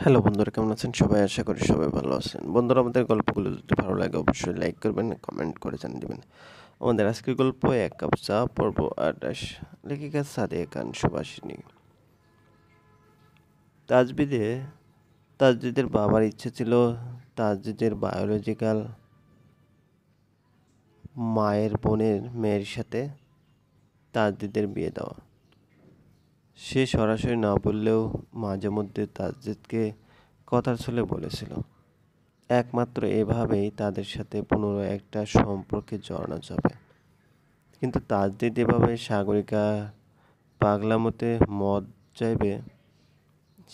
Hello বন্ধুরা, কেমন আছেন সবাই? আশা করি সবাই ভালো আছেন। বন্ধুরা, আমাদের গল্পগুলো যদি ভালো লাগে অবশ্যই লাইক করবেন, কমেন্ট করে জানিয়ে দেবেন। আমাদের আজকের গল্প এক কাপ চা, পর্ব 28। লেখিকা সাদিয়া খান সুভাষিনী। তাজবিদে তাজদিদের বাবার ইচ্ছে ছিল তাজদিদের বায়োলজিক্যাল মায়ের বোনের মেয়ের সাথে তাজদিদের বিয়ে দেওয়া। সে সরাসরি না বললেও মাঝে মধ্যে তাজদিদকে কথার ছলে বলেছিল। একমাত্র এভাবেই তাদের সাথে পুনরায় একটা সম্পর্কে জড়ানো যাবে। কিন্তু তাজদিদ এভাবে সাগরিকা পাগলামোতে মদ চাইবে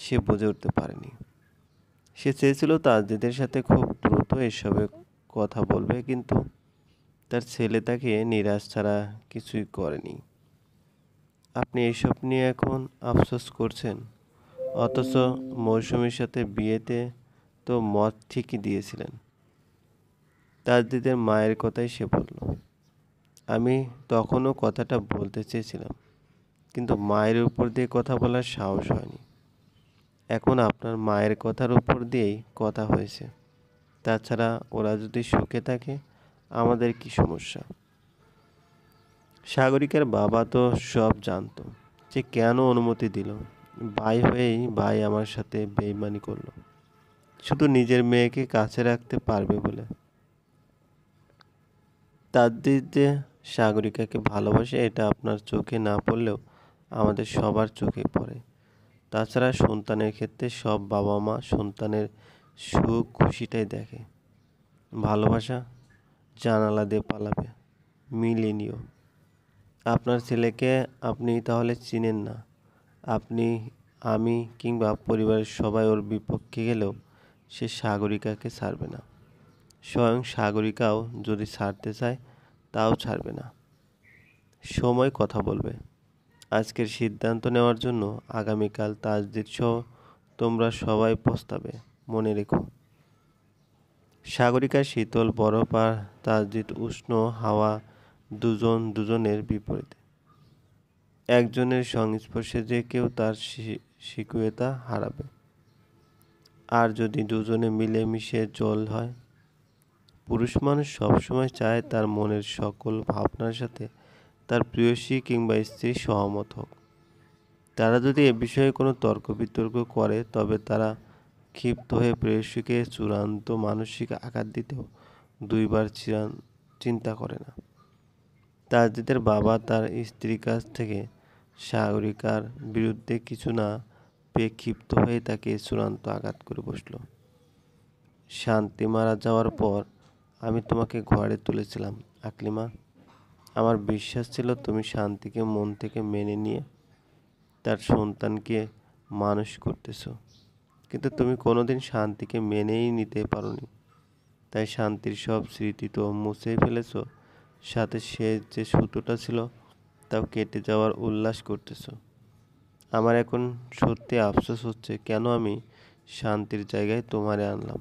সে বুঝে উঠতে পারেনি। সে চেয়েছিল তাজদিদের সাথে খুব দ্রুত এসবে কথা বলবে, কিন্তু তার ছেলে তাকে নিরাশ ছাড়া কিছুই করেনি। আপনি এইসব নিয়ে এখন আফসোস করছেন, অথচ মৌসুমীর সাথে বিয়েতে তো মত ঠিকই দিয়েছিলেন। তাজদিদের মায়ের কথাই সে বলল। আমি তখনও কথাটা বলতে চেয়েছিলাম, কিন্তু মায়ের উপর দিয়ে কথা বলার সাহস হয়নি। এখন আপনার মায়ের কথার উপর দিয়েই কথা হয়েছে। তাছাড়া ওরা যদি সুখে থাকে, আমাদের কি সমস্যা? সাগরিকার বাবা তো সব জানতো, যে কেন অনুমতি দিল। ভাই হয়েই ভাই আমার সাথে বেইমানি করলো, শুধু নিজের মেয়েকে কাছে রাখতে পারবে বলে। তাদের যে সাগরিকাকে ভালোবাসে এটা আপনার চোখে না পড়লেও আমাদের সবার চোখে পড়ে। তাছাড়া সন্তানের ক্ষেত্রে সব বাবা মা সন্তানের সুখ খুশিটাই দেখে। ভালোবাসা জানালা দিয়ে পালাবে, মিলিনিও। আপনার ছেলেকে আপনি তাহলে চিনেন না। আপনি, আমি কিংবা পরিবারের সবাই ওর বিপক্ষে গেলেও সে সাগরিকাকে ছাড়বে না। স্বয়ং সাগরিকাও যদি ছাড়তে চায় তাও ছাড়বে না। সময় কথা বলবে। আজকের সিদ্ধান্ত নেওয়ার জন্য আগামীকাল তাজদিদ সহ তোমরা সবাই পস্তাবে, মনে রেখো। সাগরিকার শীতল বরফ আর তাজদিদ উষ্ণ হাওয়া, দুজন দুজনের বিপরীতে। একজনের সংস্পর্শে যে কেউ তার স্বীকীয়তা হারাবে। আর যদি দুজনে মিলে মিশে জল হয়। পুরুষ মানুষ সবসময় চায় তার মনের সকল ভাবনার সাথে তার প্রেয়সী কিংবা স্ত্রী সহমত হোক। তারা যদি এ বিষয়ে কোনো তর্ক বিতর্ক করে, তবে তারা ক্ষিপ্ত হয়ে প্রেয়সীকে চূড়ান্ত মানসিক আঘাত দিতেও দুইবার চিন্তা করে না। তাজদিদের বাবা তার স্ত্রীর কাছ থেকে সাগরিকার বিরুদ্ধে কিছু না পেয়ে ক্ষিপ্ত হয়ে তাকে চূড়ান্ত আঘাত করে বসল। শান্তি মারা যাওয়ার পর আমি তোমাকে ঘরে তুলেছিলাম আকলিমা। আমার বিশ্বাস ছিল তুমি শান্তিকে মন থেকে মেনে নিয়ে তার সন্তানকে মানুষ করতেছো। কিন্তু তুমি কোনোদিন শান্তিকে মেনেই নিতে পারোনি। তাই শান্তির সব স্মৃতি তো মুছেই ফেলেছো, সাথে সে যে সুতোটা ছিল তাও কেটে যাওয়ার উল্লাস করতেছো। আমার এখন সত্যি আফসোস হচ্ছে, কেন আমি শান্তির জায়গায় তোমারে আনলাম।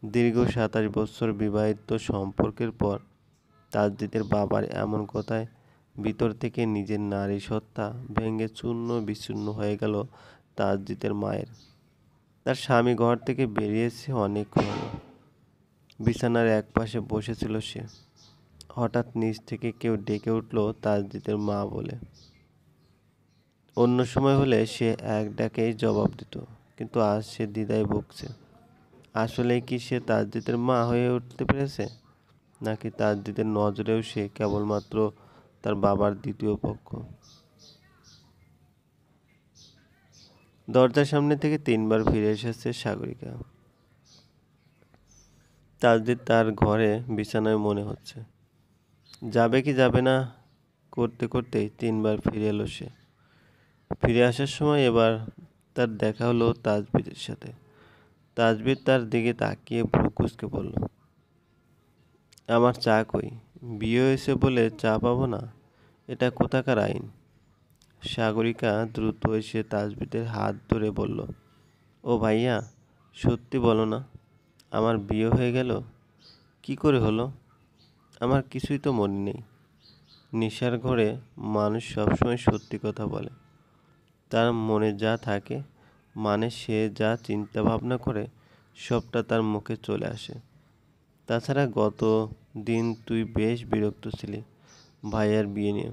দীর্ঘ 27 বছর বিবাহিত সম্পর্কের পর তাজদিদের বাবার এমন কথায় ভিতর থেকে নিজের নারী সত্তা ভেঙে চূর্ণ বিচূর্ণ হয়ে গেল তাজদিদের মায়ের। তার স্বামী ঘর থেকে বেরিয়েছে অনেকক্ষণ হলো। বিছানার একপাশে বসেছিল সে। হঠাৎ নিচ থেকে কেউ ডেকে উঠল তাজদিদের মা বলে। অন্য সময় হলে সে এক ডাকেই জবাব দিত, কিন্তু আজ সে দ্বিধায় ভুগছে। আসলেই কি সে তাজদিদের মা হয়ে উঠতে পেরেছে, নাকি তাজদিদের নজরেও সে কেবলমাত্র তার বাবার দ্বিতীয় পক্ষ? দরজার সামনে থেকে 3বার ফিরে এসেছে সাগরিকা। তাজদিদ তার ঘরে বিছানায় মনে হচ্ছে। যাবে কি যাবে না করতে করতেই 3বার ফিরে এলো সে। ফিরে আসার সময় এবার তার দেখা হলো তাজবিদের সাথে। তাজবিদ তার দিকে তাকিয়ে ভ্রু কুঁচকে বলল, আমার চা কই? বিয়ে হয়েছে বলে চা পাবো না? এটা কোথাকার আইন? সাগরিকা দ্রুত এসে তাজবিদের হাত ধরে বলল, ও ভাইয়া, সত্যি বলো না, আমার বিয়ে হয়ে গেল? কি করে হলো? আমার কিছুই তো মনে নেই। নেশার ঘরে মানুষ সবসময় সত্যি কথা বলে। তার মনে যা থাকে মানে সে যা চিন্তা ভাবনা করে সবটা তার মুখে চলে আসে। তাছাড়া গত দিন তুই বেশ বিরক্ত ছিলি ভাইয়ার বিয়ে নিয়ে।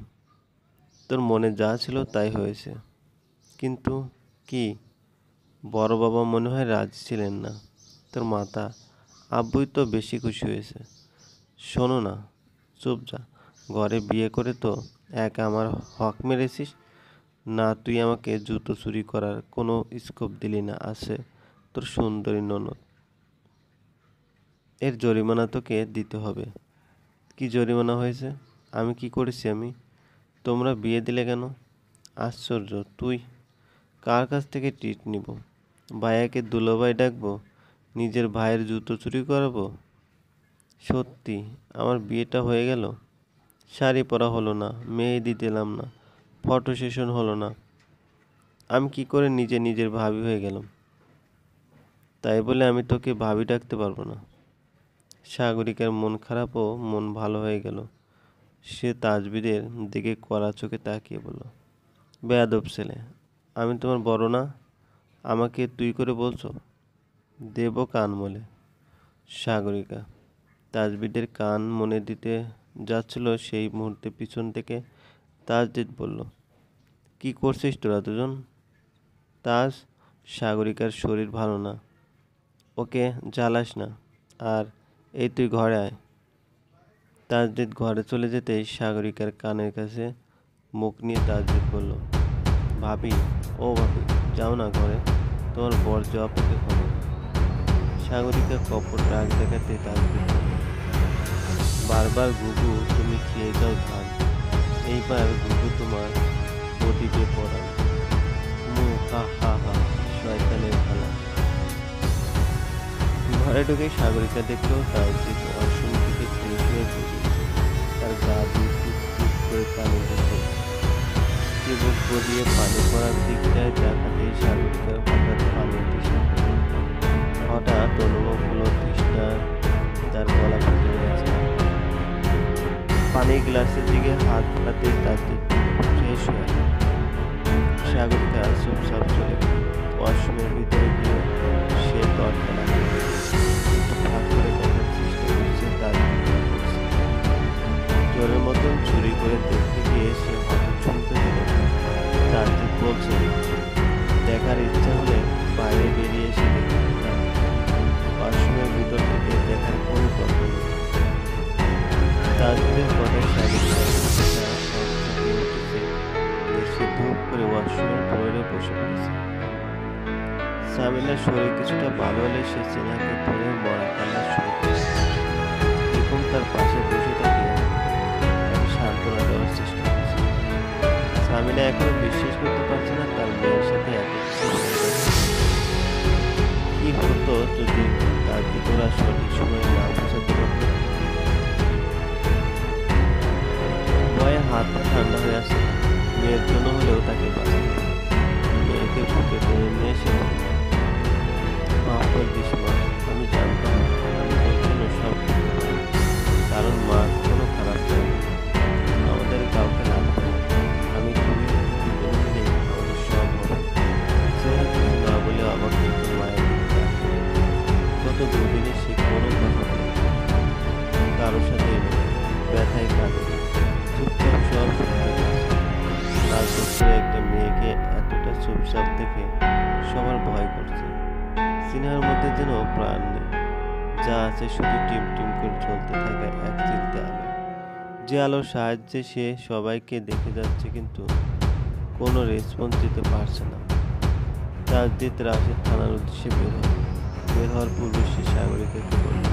তোর মনে যা ছিল তাই হয়েছে। কিন্তু কি বড় বাবা মনে হয় রাজি ছিলেন না। তোর মাতা আব্বুই তো বেশি খুশি হয়েছে। শোনো না, চুপ যা। ঘরে বিয়ে করে তো এক আমার হক মেরেছিস না। তুই আমাকে জুতো চুরি করার কোনো স্কোপ দিলি না। আছে তোর সুন্দরী ননদ, এর জরিমানা তোকে দিতে হবে। কি জরিমানা হয়েছে? আমি কি করেছি? তোমরা বিয়ে দিলে কেন? আশ্চর্য! তুই কার কাছ থেকে ট্রিট নিব? ভাইয়াকে দুলাভাই ডাকবো? নিজের ভাইয়ের জুতো চুরি করাবো? সত্যি আমার বিয়েটা হয়ে গেল, শাড়ি পরা হলো না, মেহেদি দিলাম না, ফটো সেশন হলো না। আমি কি করে নিজের ভাবি হয়ে গেলাম? তাই বলে আমি তোকে ভাবি ডাকতে পারবো না। সাগরিকার মন খারাপ ও মন ভালো হয়ে গেল। সে তাজবিদের দিকে কড়া চোখে তাকিয়ে বলল, বেয়াদব ছেলে, আমি তোমার বড় না? আমাকে তুই করে বলছো? দেব কান মলে। সাগরিকা তাজবিদের কান মনে দিতে যাচ্ছিল, সেই মুহূর্তে পিছন থেকে তাজদিদ বলল, কি করছিস তোরা দুজন? তাজ, সাগরিকার শরীর ভালো না, ওকে জ্বালাস না। আর এই তুই ঘরে আয়। তাজদিদ ঘরে চলে যেতেই সাগরিকার কানের কাছে মুখ নিয়ে তাজদিদ বলল, ভাবি, ও ভাবি, যাও না ঘরে, তোমার বর যে অপেক্ষা করে। সাগরিকা কপট রাগ দেখাতে তাজদিদ বলল, বারবার ঘুঘু তুমি খেয়ে যাও ধান, এইবার ঘুঘু তোমার প্রদীপে পড়ান। হা হা হা, শয়তানের খেলা। ঘরে ঢুকে সাগরিকা দেখলো তাজদিদ ওয়াশরুম থেকে ফ্রেশ হয়ে বেরিয়েছে। তার গা দিয়ে টুপ টুপ করে পানি পড়ছে। চিবুক গড়িয়ে পানি পড়ার দিকটায় দেখাতেই সাগরিকার হঠাৎ পানির তৃষ্ণা পেল। হঠাৎ অনুভব হলো তৃষ্ণা তার গলা ফেটে গেছে। পানির গ্লাসের দিকে হাত বাড়াতেই তাজদিদ ফ্রেশ হয়ে সাগরিকা চুপচাপ চলে গেল। ওয়াশরুমের ভিতরে গিয়ে সে দরজা লাগিয়ে কিন্তু ভাগ করে দেখার চেষ্টা করছে তাজদিদ করছে। চোরের মতন চুরি করে দেখতে গিয়ে সে হঠাৎ শুনতে পেল তাজদিদ বলছে, দেখার ইচ্ছা হলে বাইরে বেরিয়ে এসে দেখতে পারে। ওয়াশরুমের ভিতর থেকে দেখার কোনো দরকার নেই। তাজদিদের কথায় সাগরিকা সে ধূপ করে ওয়াশরুমের ফ্লোরে বসে পড়েছে। সামিলার শরীর কিছুটা ভালো হলে সে সিনহাকে ধরে মরা কান্না শুরু করে এবং তার পাশে বসে থাকে তাকে সান্ত্বনা দেওয়ার চেষ্টা করছে। সামিলা এখনো বিশ্বাস করতে পারছে না তার মেয়ের সাথে এত কি হতো যদি তার ভিতরা সঠিক সময়ে না বোঝাতে পারত। ভয়ে হাত পা ঠান্ডা হয়ে আসে। মেয়ের জন্য হলেও তাকে বাঁচাতে হবে। মেয়েকে বুকে টেনে নিয়ে এসে মাফ করে দিস মা, আমি জানতাম আমি তোর জন্য সব করতে পারি, কারণ মা কখনো খারাপ চায় না, আমাদের কাউকে লাগবে না। আমি তুমি দুজন মিলে আমাদের সব হবে। সে কিছু না বলে অবাক চোখে মায়ের দিকে তাকিয়ে। গত দুদিনে সে কোনো কথা বলে কারোর সাথে ব্যথায় কাঁদে, চুপচাপ সব শুনতে পেয়েছে। রাজবস্তির একটা মেয়েকে এতটা চুপচাপ দেখে সবার ভয় করছে। সিনহার মধ্যে যেন প্রাণ নেই, যা আছে শুধু টিম টিম করে চলতে থাকা এক চিলতে আলো। যে আলোর সাহায্যে সে সবাইকে দেখে যাচ্ছে কিন্তু কোনো রেসপন্স দিতে পারছে না। তাজদিদ রাশেদ থানার উদ্দেশ্যে বের হওয়ার পূর্বে সে সাগরিকাকে বলল,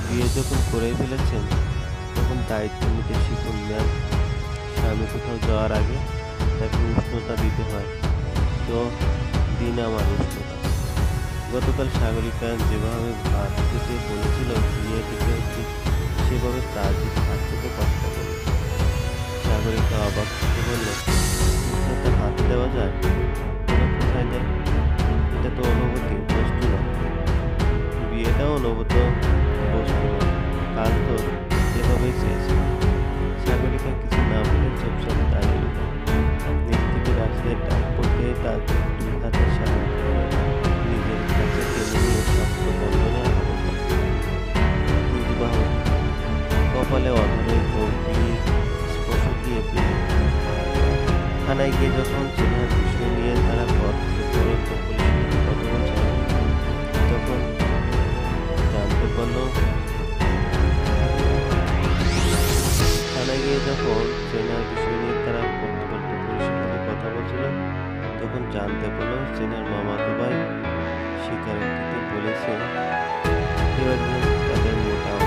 বিয়ে যখন করেই ফেলেছেন তখন দায়িত্ব নিতে শিখুন ম্যাম। স্বামী কোথাও যাওয়ার আগে তাকে উষ্ণতা দিতে হয়, তো দিন আমার উষ্ণতা। গতকাল সাগরিকা যেভাবে ভাত খেতে বলেছিল বিয়ে দিতে ঠিক সেভাবে তাজদিদ হাত থেকে কথাটা বলল। সাগরিকা অবাক থেকে বলল, উষ্ণতা হাতে দেওয়া যায়? ওরা কোথায় দেয়? এটা তো অনুভূতি, বস্তু না। বিয়েটাও অনুভূত বস্তু না। কাল তো যেভাবেই চেয়েছে। সাগরিকা কিছু না বলে চুপচাপ দাঁড়িয়ে রইল। নিচ থেকে রাশিদের ডাক পড়তে তার দুই হাতের সামনে থানায় গিয়ে যখন চেনার বিষয় নিয়ে তারা তদন্ত পুলিশের সাথে কথা বলছিল, তখন জানতে পারলো থানায় গিয়ে যখন চেনার বিষয় নিয়ে তারা কর্তৃপক্ষ পুলিশের সাথে কথা বলছিল, তখন জানতে পারলো চেনার মামাতো ভাই স্বীকারোক্তিতে বলেছে কেউ একজন তাদের মোটা